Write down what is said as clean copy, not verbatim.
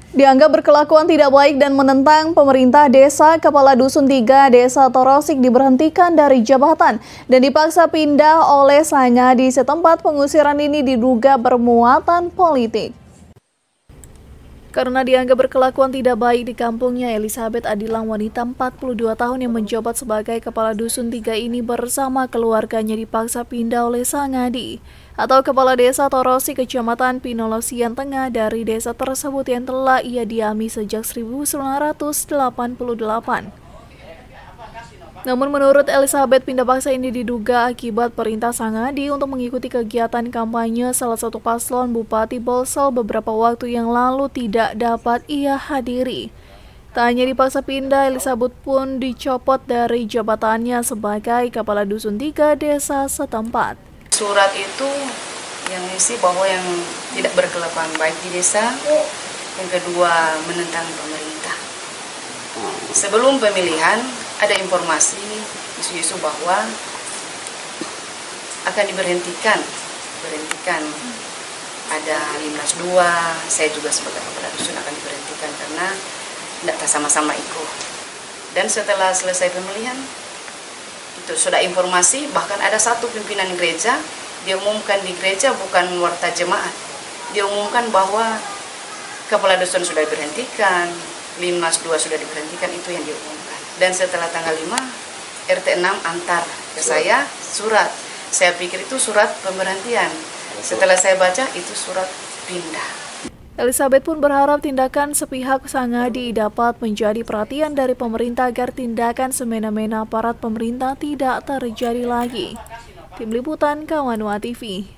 Dianggap berkelakuan tidak baik dan menentang pemerintah desa, Kepala Dusun 3 Desa Torosik diberhentikan dari jabatan dan dipaksa pindah oleh Sangadi setempat. Pengusiran ini diduga bermuatan politik. Karena dianggap berkelakuan tidak baik di kampungnya, Elizabeth Adilang, wanita 42 tahun yang menjabat sebagai Kepala Dusun 3 ini bersama keluarganya dipaksa pindah oleh Sangadi atau Kepala Desa Torosik, Kecamatan Pinolosian Tengah dari desa tersebut yang telah ia diami sejak 1988. Namun menurut Elizabeth, pindah paksa ini diduga akibat perintah Sangadi untuk mengikuti kegiatan kampanye salah satu paslon Bupati Bolsel beberapa waktu yang lalu tidak dapat ia hadiri. Tak hanya dipaksa pindah, Elizabeth pun dicopot dari jabatannya sebagai Kepala Dusun 3 desa setempat. Surat itu yang isi bahwa yang tidak berkelakuan baik di desa, yang kedua menentang pemerintah. Sebelum pemilihan ada informasi isu-isu bahwa akan diberhentikan. Ada Limnas 2, saya juga sebagai Kepala Dusun akan diberhentikan karena tidak sama-sama ikut. Dan setelah selesai pemilihan itu sudah informasi, bahkan ada satu pimpinan gereja, dia umumkan di gereja, bukan warta jemaat. Dia umumkan bahwa Kepala Dusun sudah diberhentikan, Limnas 2 sudah diberhentikan, itu yang diumumkan. Dan setelah tanggal 5, RT 6 antar ke saya surat. Saya pikir itu surat pemberhentian. Setelah saya baca, itu surat pindah. Elizabeth pun berharap tindakan sepihak Sangadi dapat menjadi perhatian dari pemerintah agar tindakan semena-mena aparat pemerintah tidak terjadi lagi. Tim Liputan Kawanua TV.